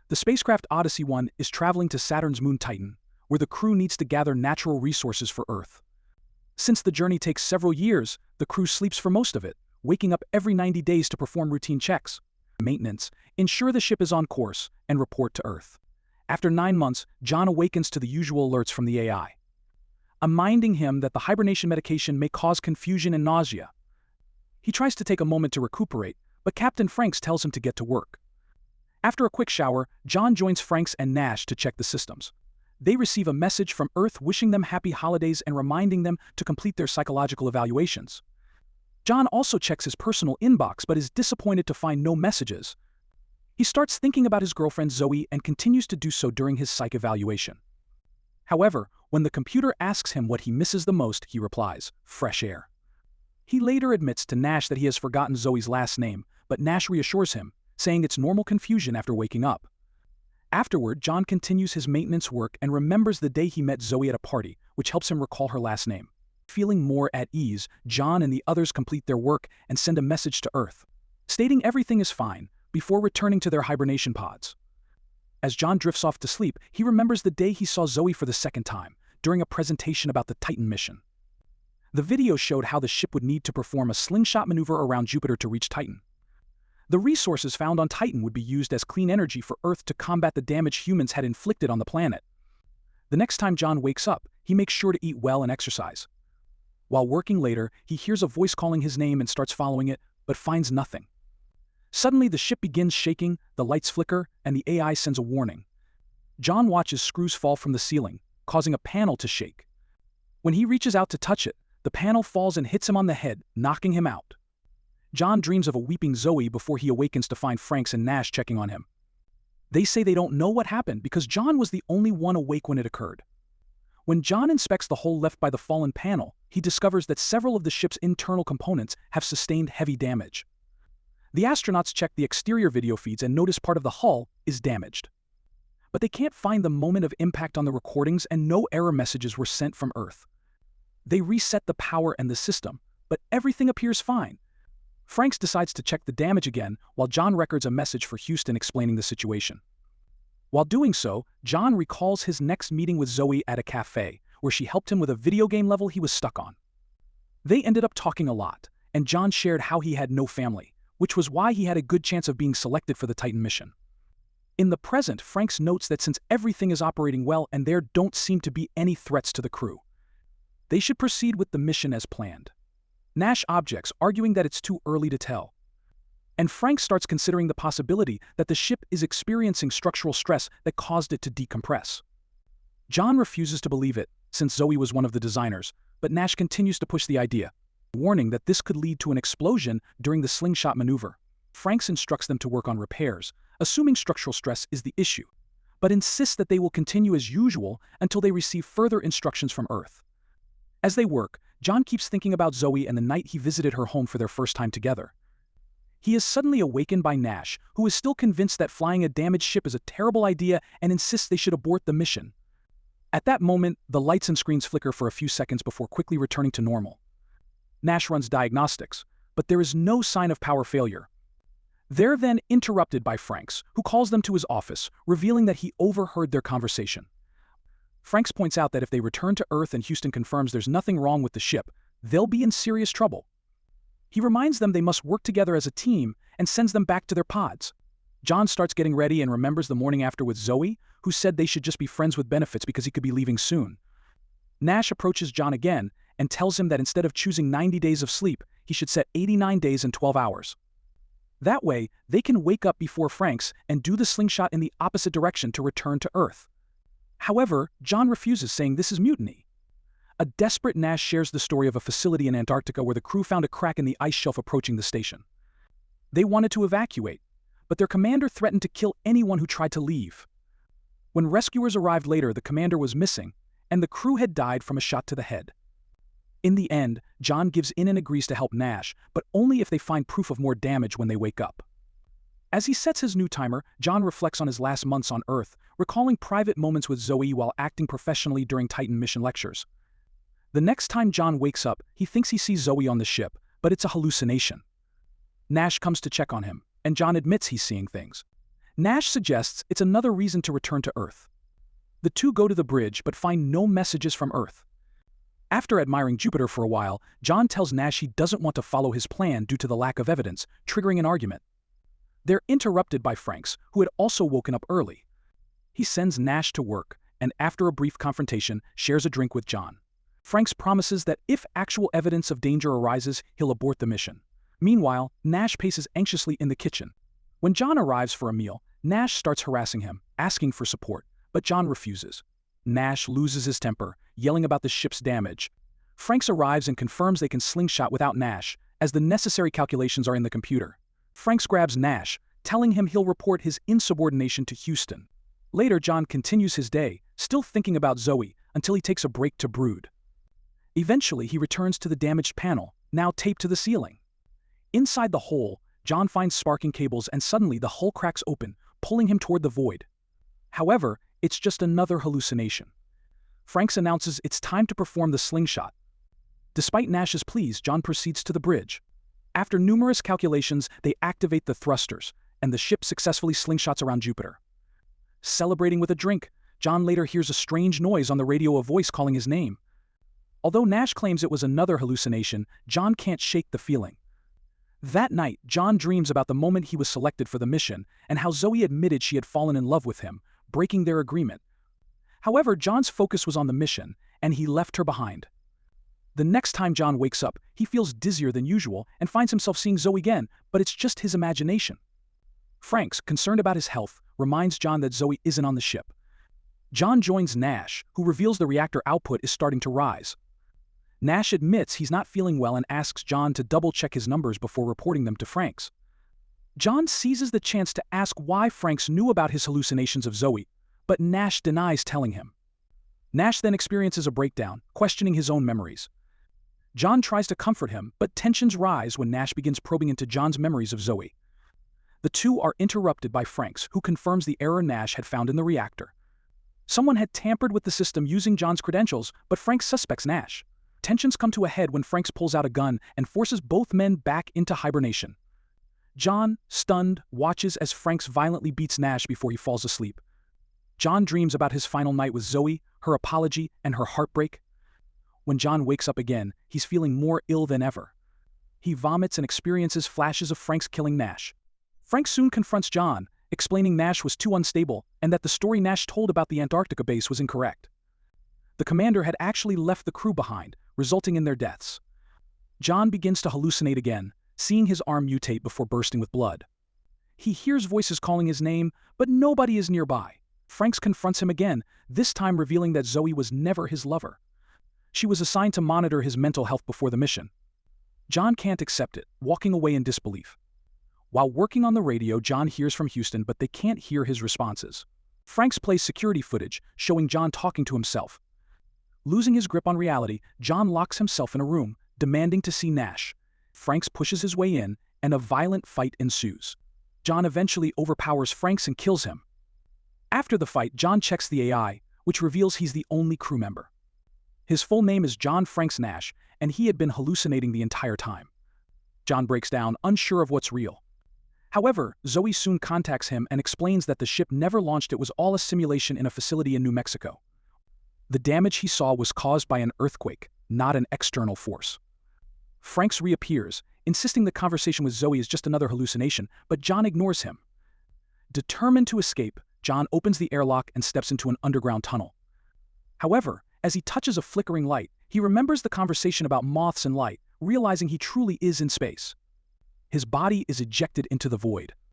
The spacecraft Odyssey 1 is traveling to Saturn's moon Titan, where the crew needs to gather natural resources for Earth. Since the journey takes several years, the crew sleeps for most of it, waking up every 90 days to perform routine checks, maintenance, ensure the ship is on course, and report to Earth. After 9 months, John awakens to the usual alerts from the AI, reminding him that the hibernation medication may cause confusion and nausea. He tries to take a moment to recuperate, but Captain Franks tells him to get to work. After a quick shower, John joins Franks and Nash to check the systems. They receive a message from Earth wishing them happy holidays and reminding them to complete their psychological evaluations. John also checks his personal inbox but is disappointed to find no messages. He starts thinking about his girlfriend Zoe and continues to do so during his psych evaluation. However, when the computer asks him what he misses the most, he replies, "Fresh air." He later admits to Nash that he has forgotten Zoe's last name, but Nash reassures him, saying it's normal confusion after waking up. Afterward, John continues his maintenance work and remembers the day he met Zoe at a party, which helps him recall her last name. Feeling more at ease, John and the others complete their work and send a message to Earth, stating everything is fine, before returning to their hibernation pods. As John drifts off to sleep, he remembers the day he saw Zoe for the second time, during a presentation about the Titan mission. The video showed how the ship would need to perform a slingshot maneuver around Jupiter to reach Titan. The resources found on Titan would be used as clean energy for Earth to combat the damage humans had inflicted on the planet. The next time John wakes up, he makes sure to eat well and exercise. While working later, he hears a voice calling his name and starts following it, but finds nothing. Suddenly, the ship begins shaking, the lights flicker, and the AI sends a warning. John watches screws fall from the ceiling, causing a panel to shake. When he reaches out to touch it, the panel falls and hits him on the head, knocking him out. John dreams of a weeping Zoe before he awakens to find Franks and Nash checking on him. They say they don't know what happened because John was the only one awake when it occurred. When John inspects the hole left by the fallen panel, he discovers that several of the ship's internal components have sustained heavy damage. The astronauts check the exterior video feeds and notice part of the hull is damaged. But they can't find the moment of impact on the recordings and no error messages were sent from Earth. They reset the power and the system, but everything appears fine. Franks decides to check the damage again, while John records a message for Houston explaining the situation. While doing so, John recalls his next meeting with Zoe at a cafe, where she helped him with a video game level he was stuck on. They ended up talking a lot, and John shared how he had no family, which was why he had a good chance of being selected for the Titan mission. In the present, Franks notes that since everything is operating well and there don't seem to be any threats to the crew, they should proceed with the mission as planned. Nash objects, arguing that it's too early to tell. And Frank starts considering the possibility that the ship is experiencing structural stress that caused it to decompress. John refuses to believe it, since Zoe was one of the designers, but Nash continues to push the idea, warning that this could lead to an explosion during the slingshot maneuver. Franks instructs them to work on repairs, assuming structural stress is the issue, but insists that they will continue as usual until they receive further instructions from Earth. As they work, John keeps thinking about Zoe and the night he visited her home for their first time together. He is suddenly awakened by Nash, who is still convinced that flying a damaged ship is a terrible idea and insists they should abort the mission. At that moment, the lights and screens flicker for a few seconds before quickly returning to normal. Nash runs diagnostics, but there is no sign of power failure. They're then interrupted by Franks, who calls them to his office, revealing that he overheard their conversation. Franks points out that if they return to Earth and Houston confirms there's nothing wrong with the ship, they'll be in serious trouble. He reminds them they must work together as a team and sends them back to their pods. John starts getting ready and remembers the morning after with Zoe, who said they should just be friends with benefits because he could be leaving soon. Nash approaches John again and tells him that instead of choosing 90 days of sleep, he should set 89 days and 12 hours. That way, they can wake up before Franks and do the slingshot in the opposite direction to return to Earth. However, John refuses, saying this is mutiny. A desperate Nash shares the story of a facility in Antarctica where the crew found a crack in the ice shelf approaching the station. They wanted to evacuate, but their commander threatened to kill anyone who tried to leave. When rescuers arrived later, the commander was missing, and the crew had died from a shot to the head. In the end, John gives in and agrees to help Nash, but only if they find proof of more damage when they wake up. As he sets his new timer, John reflects on his last months on Earth, recalling private moments with Zoe while acting professionally during Titan mission lectures. The next time John wakes up, he thinks he sees Zoe on the ship, but it's a hallucination. Nash comes to check on him, and John admits he's seeing things. Nash suggests it's another reason to return to Earth. The two go to the bridge but find no messages from Earth. After admiring Jupiter for a while, John tells Nash he doesn't want to follow his plan due to the lack of evidence, triggering an argument. They're interrupted by Franks, who had also woken up early. He sends Nash to work, and after a brief confrontation, shares a drink with John. Franks promises that if actual evidence of danger arises, he'll abort the mission. Meanwhile, Nash paces anxiously in the kitchen. When John arrives for a meal, Nash starts harassing him, asking for support, but John refuses. Nash loses his temper, yelling about the ship's damage. Franks arrives and confirms they can slingshot without Nash, as the necessary calculations are in the computer. Franks grabs Nash, telling him he'll report his insubordination to Houston. Later, John continues his day, still thinking about Zoe, until he takes a break to brood. Eventually, he returns to the damaged panel, now taped to the ceiling. Inside the hole, John finds sparking cables and suddenly the hull cracks open, pulling him toward the void. However, it's just another hallucination. Franks announces it's time to perform the slingshot. Despite Nash's pleas, John proceeds to the bridge. After numerous calculations, they activate the thrusters, and the ship successfully slingshots around Jupiter. Celebrating with a drink, John later hears a strange noise on the radio, a voice calling his name. Although Nash claims it was another hallucination, John can't shake the feeling. That night, John dreams about the moment he was selected for the mission and how Zoe admitted she had fallen in love with him, breaking their agreement. However, John's focus was on the mission, and he left her behind. The next time John wakes up, he feels dizzier than usual and finds himself seeing Zoe again, but it's just his imagination. Franks, concerned about his health, reminds John that Zoe isn't on the ship. John joins Nash, who reveals the reactor output is starting to rise. Nash admits he's not feeling well and asks John to double-check his numbers before reporting them to Franks. John seizes the chance to ask why Franks knew about his hallucinations of Zoe, but Nash denies telling him. Nash then experiences a breakdown, questioning his own memories. John tries to comfort him, but tensions rise when Nash begins probing into John's memories of Zoe. The two are interrupted by Franks, who confirms the error Nash had found in the reactor. Someone had tampered with the system using John's credentials, but Franks suspects Nash. Tensions come to a head when Franks pulls out a gun and forces both men back into hibernation. John, stunned, watches as Franks violently beats Nash before he falls asleep. John dreams about his final night with Zoe, her apology, and her heartbreak. When John wakes up again, he's feeling more ill than ever. He vomits and experiences flashes of Franks killing Nash. Franks soon confronts John, explaining Nash was too unstable and that the story Nash told about the Antarctica base was incorrect. The commander had actually left the crew behind, resulting in their deaths. John begins to hallucinate again, seeing his arm mutate before bursting with blood. He hears voices calling his name, but nobody is nearby. Franks confronts him again, this time revealing that Zoe was never his lover. She was assigned to monitor his mental health before the mission. John can't accept it, walking away in disbelief. While working on the radio, John hears from Houston, but they can't hear his responses. Franks plays security footage, showing John talking to himself. Losing his grip on reality, John locks himself in a room, demanding to see Nash. Franks pushes his way in, and a violent fight ensues. John eventually overpowers Franks and kills him. After the fight, John checks the AI, which reveals he's the only crew member. His full name is John Franks Nash, and he had been hallucinating the entire time. John breaks down, unsure of what's real. However, Zoe soon contacts him and explains that the ship never launched, it was all a simulation in a facility in New Mexico. The damage he saw was caused by an earthquake, not an external force. Franks reappears, insisting the conversation with Zoe is just another hallucination, but John ignores him. Determined to escape, John opens the airlock and steps into an underground tunnel. However, as he touches a flickering light, he remembers the conversation about moths and light, realizing he truly is in space. His body is ejected into the void.